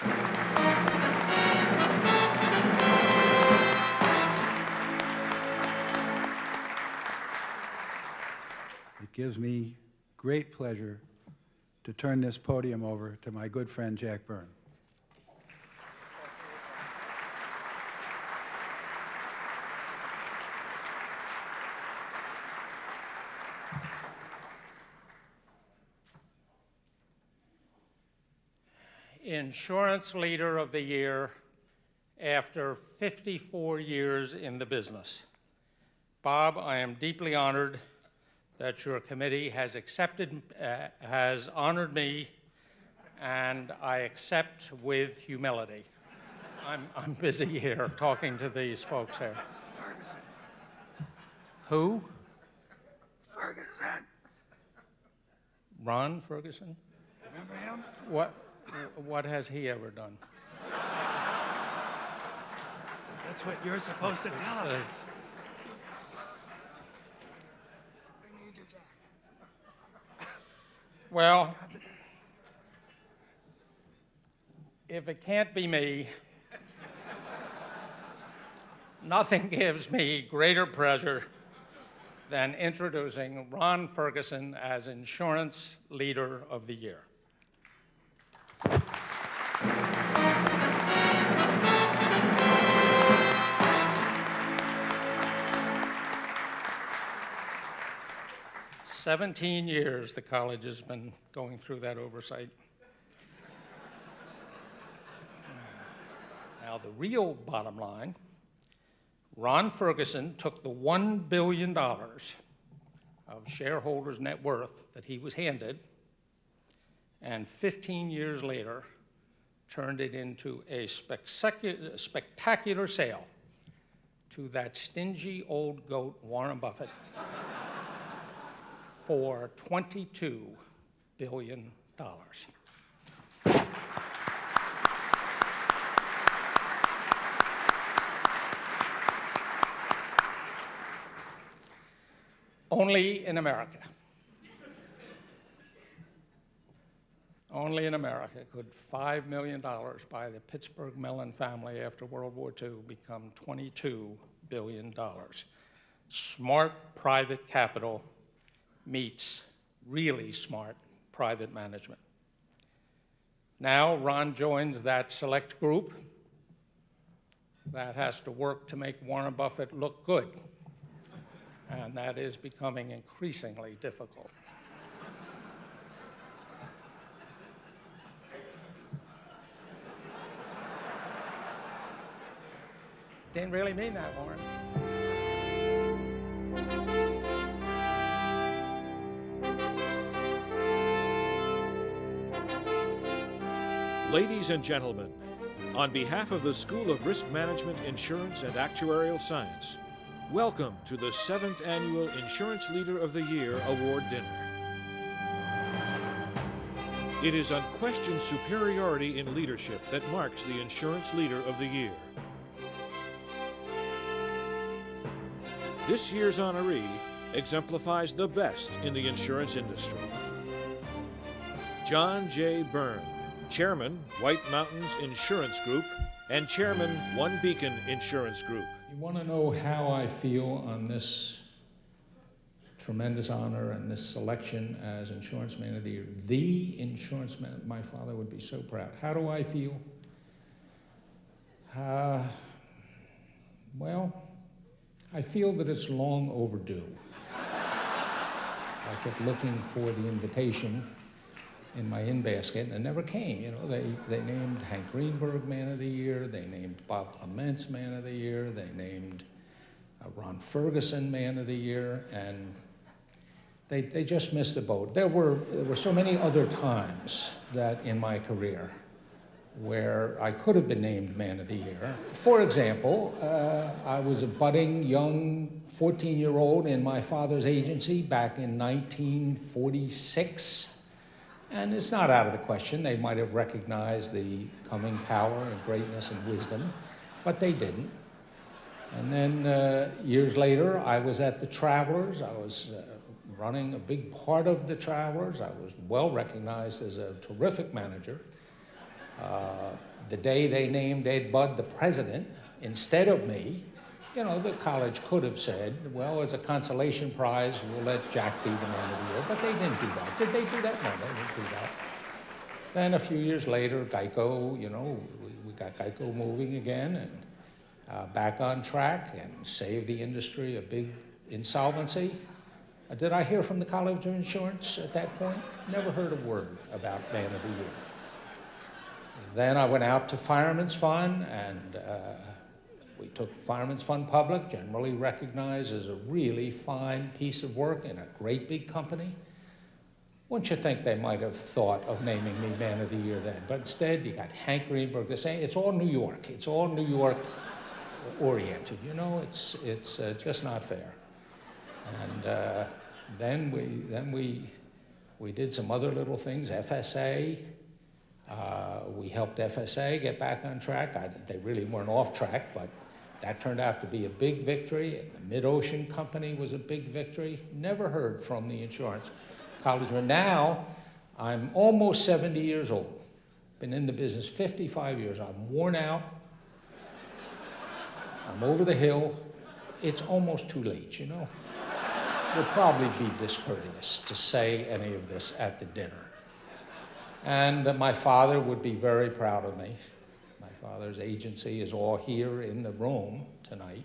It gives me great pleasure to turn this podium over to my good friend Jack Byrne. Insurance Leader of the Year after 54 years in the business. Bob, I am deeply honored that your committee has honored me, and I accept with humility. I'm busy here talking to these folks here. Ferguson. Who? Ferguson. Ron Ferguson? Remember him? What has he ever done? That's what you're supposed to tell us. We need you, Jack. Well, if it can't be me, nothing gives me greater pleasure than introducing Ron Ferguson as Insurance Leader of the Year. "17 years the college has been going through that oversight. Now, the real bottom line, Ron Ferguson took the $1 billion of shareholders' net worth that he was handed, and 15 years later turned it into a spectacular sale to that stingy old goat, Warren Buffett, for $22 billion. Only in America. Only in America could $5 million by the Pittsburgh Mellon family after World War II become $22 billion. Smart private capital meets really smart private management. Now Ron joins that select group that has to work to make Warren Buffett look good, and that is becoming increasingly difficult. Didn't really mean that, Warren. Ladies and gentlemen, on behalf of the School of Risk Management, Insurance, and Actuarial Science, welcome to the 7th Annual Insurance Leader of the Year Award Dinner. It is unquestioned superiority in leadership that marks the Insurance Leader of the Year. This year's honoree exemplifies the best in the insurance industry. John J. Byrne, Chairman, White Mountains Insurance Group, and Chairman, One Beacon Insurance Group. You want to know how I feel on this tremendous honor and this selection as Insurance Man of the Year? The Insurance Man, my father would be so proud. How do I feel? Well, I feel that it's long overdue. I kept looking for the invitation in my in-basket, and it never came. You know, they named Hank Greenberg Man of the Year, they named Bob Clements Man of the Year, they named Ron Ferguson Man of the Year, and they just missed the boat. There were so many other times that in my career where I could have been named Man of the Year. For example, I was a budding young 14-year-old in my father's agency back in 1946. And it's not out of the question. They might have recognized the coming power and greatness and wisdom, but they didn't. And then years later, I was at the Travelers. I was running a big part of the Travelers. I was well recognized as a terrific manager. The day they named Ed Budd the president instead of me, you know, the college could have said, well, as a consolation prize, we'll let Jack be the man of the year. But they didn't do that. Did they do that? No, they didn't do that. Then a few years later, Geico, you know, we got Geico moving again and back on track and saved the industry a big insolvency. Did I hear from the College of Insurance at that point? Never heard a word about Man of the Year. Then I went out to Fireman's Fund, and we took Fireman's Fund public, generally recognized as a really fine piece of work in a great big company. Wouldn't you think they might have thought of naming me Man of the Year then? But instead, you got Hank Greenberg. They're saying it's all New York. It's all New York oriented. You know, it's just not fair. And then we did some other little things. FSA. We helped FSA get back on track. They really weren't off track, but that turned out to be a big victory. And the Mid-Ocean Company was a big victory. Never heard from the insurance college. But now I'm almost 70 years old. Been in the business 55 years. I'm worn out. I'm over the hill. It's almost too late, you know. It would probably be discourteous to say any of this at the dinner. And my father would be very proud of me. My father's agency is all here in the room tonight.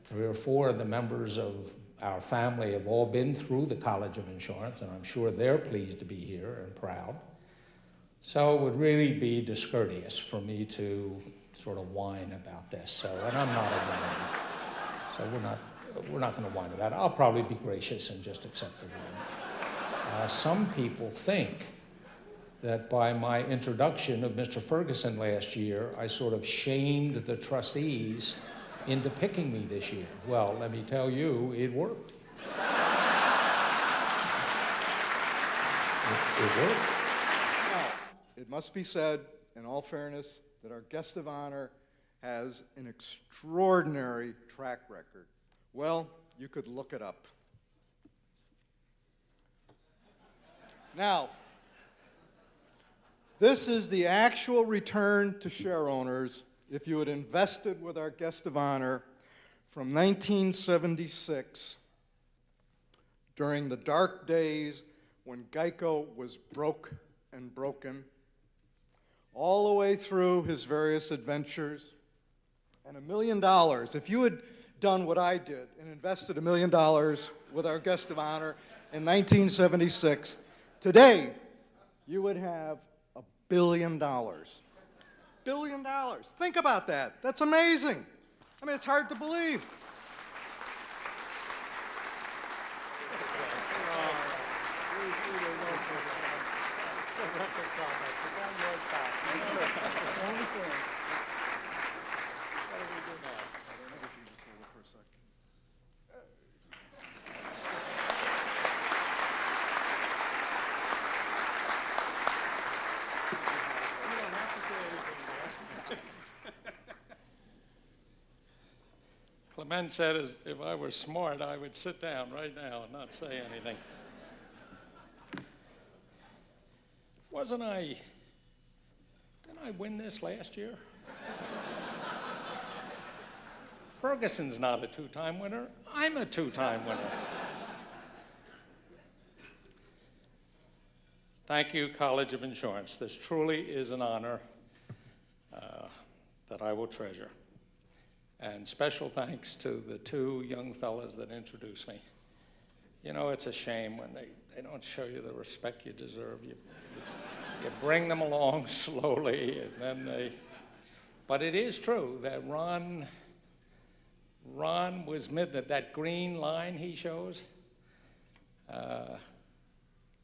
3 or 4 of the members of our family have all been through the College of Insurance, and I'm sure they're pleased to be here and proud. So it would really be discourteous for me to sort of whine about this. So, and I'm not a whiner. So we're not going to whine about it. I'll probably be gracious and just accept the win. Some people think that by my introduction of Mr. Ferguson last year, I sort of shamed the trustees into picking me this year. Well, let me tell you, it worked. It worked. Now, it must be said, in all fairness, that our guest of honor has an extraordinary track record. Well, you could look it up. Now, this is the actual return to share owners if you had invested with our guest of honor from 1976 during the dark days when Geico was broke and broken, all the way through his various adventures, and $1 million. If you had done what I did and invested $1 million with our guest of honor in 1976, today you would have $1 billion. $1 billion. Think about that. That's amazing. I mean, it's hard to believe. Clement said if I were smart, I would sit down right now and not say anything. Didn't I win this last year? Ferguson's not a 2-time winner. I'm a 2-time winner. Thank you, College of Insurance. This truly is an honor that I will treasure. And special thanks to the 2 young fellas that introduced me. You know, it's a shame when they don't show you the respect you deserve. You bring them along slowly, and then but it is true that Ron was that green line he shows,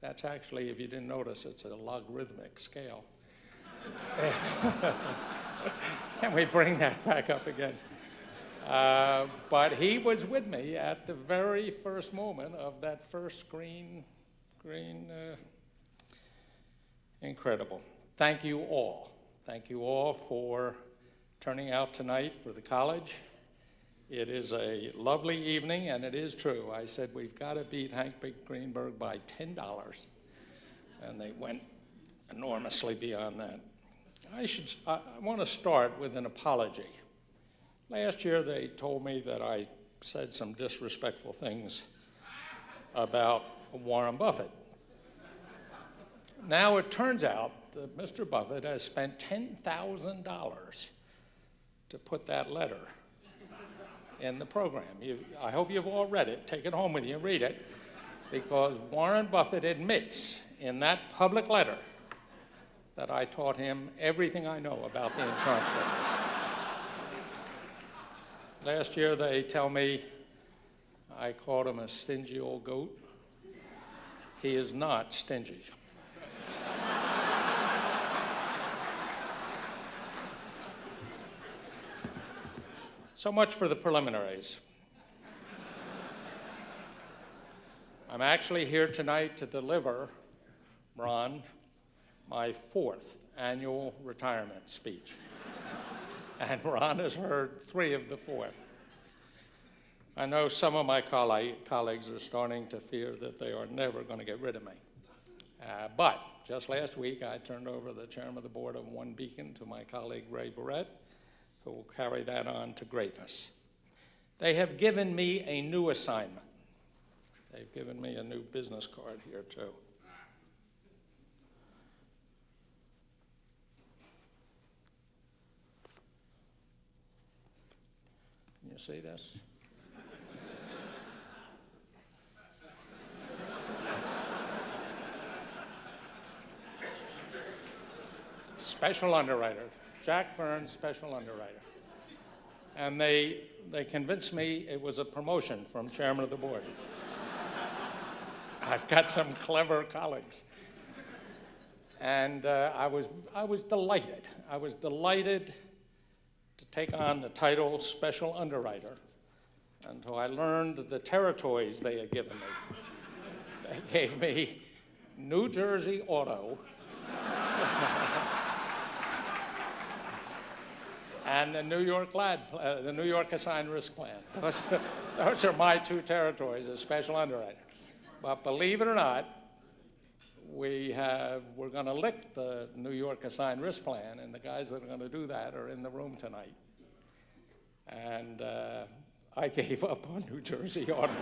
that's actually, if you didn't notice, it's a logarithmic scale. Can we bring that back up again? But he was with me at the very first moment of that first green, incredible. Thank you all. Thank you all for turning out tonight for the college. It is a lovely evening, and it is true. I said we've got to beat Hank Greenberg by $10, and they went enormously beyond that. I want to start with an apology. Last year, they told me that I said some disrespectful things about Warren Buffett. Now it turns out that Mr. Buffett has spent $10,000 to put that letter in the program. I hope you've all read it. Take it home with you and read it, because Warren Buffett admits in that public letter that I taught him everything I know about the insurance business. Last year, they tell me I called him a stingy old goat. He is not stingy. So much for the preliminaries. I'm actually here tonight to deliver, Ron, my 4th annual retirement speech. And Ron has heard 3 of the 4. I know some of my colleagues are starting to fear that they are never going to get rid of me. But just last week, I turned over the chairman of the board of One Beacon to my colleague, Ray Barrett, who will carry that on to greatness. They have given me a new assignment. They've given me a new business card here, too. Can you see this? Special underwriter, Jack Byrne, special underwriter. And they convinced me it was a promotion from chairman of the board. I've got some clever colleagues. And I was delighted. I was delighted to take on the title special underwriter until I learned the territories they had given me. They gave me New Jersey Auto and the New York Assigned Risk Plan. Those are my 2 territories as special underwriter. But believe it or not, we're going to lick the New York Assigned Risk Plan, and the guys that are going to do that are in the room tonight. And I gave up on New Jersey Auto.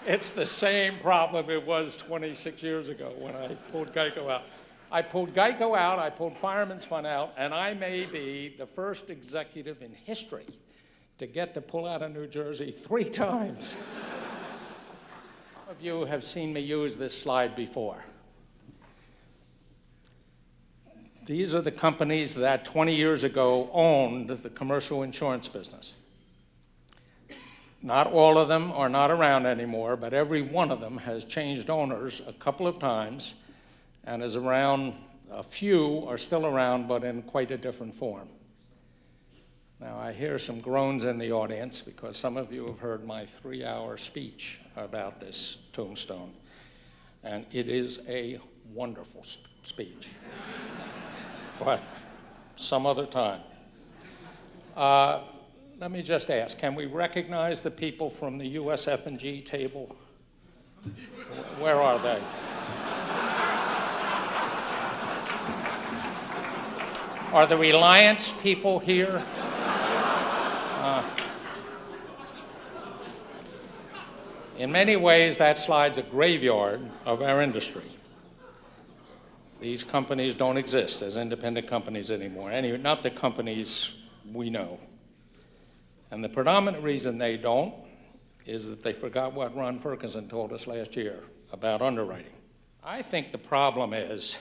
It's the same problem it was 26 years ago when I pulled Geico out. I pulled Geico out, I pulled Fireman's Fund out, and I may be the first executive in history to get to pull out of New Jersey 3 times. Some of you have seen me use this slide before. These are the companies that 20 years ago owned the commercial insurance business. Not all of them are not around anymore, but every one of them has changed owners a couple of times and is around. A few are still around, but in quite a different form. Now, I hear some groans in the audience because some of you have heard my 3-hour speech about this tombstone, and it is a wonderful speech. But some other time. Let me just ask, can we recognize the people from the USF&G table? Where are they? Are the Reliance people here? In many ways, that slide's a graveyard of our industry. These companies don't exist as independent companies anymore, not the companies we know. And the predominant reason they don't is that they forgot what Ron Ferguson told us last year about underwriting. I think the problem is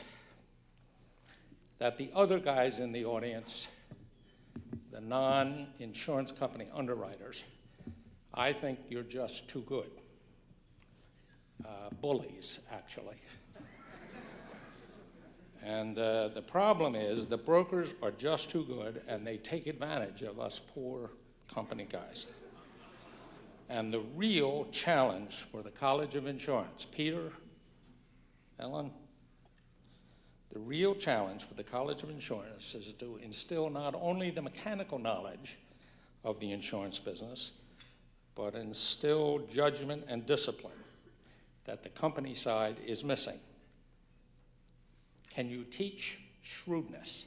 that the other guys in the audience, the non-insurance company underwriters, I think you're just too good. Bullies, actually. And the problem is the brokers are just too good, and they take advantage of us poor company guys. And the real challenge for the College of Insurance, Peter, Ellen, the real challenge for the College of Insurance is to instill not only the mechanical knowledge of the insurance business, but instill judgment and discipline that the company side is missing. Can you teach shrewdness.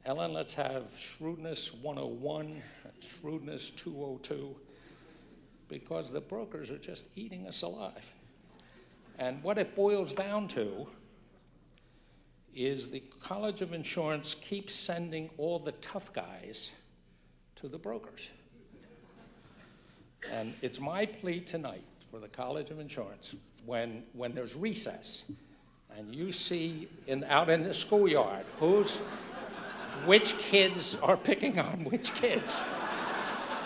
Ellen, let's have shrewdness 101 and shrewdness 202, because the brokers are just eating us alive. And what it boils down to is the College of Insurance keeps sending all the tough guys to the brokers. And it's my plea tonight for the College of Insurance, when there's recess and you see out in the schoolyard which kids are picking on which kids,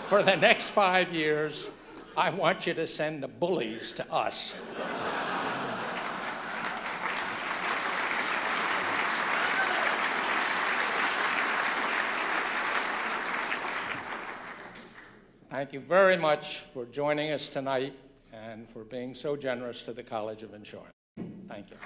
for the next 5 years, I want you to send the bullies to us. Thank you very much for joining us tonight and for being so generous to the College of Insurance. Thank you.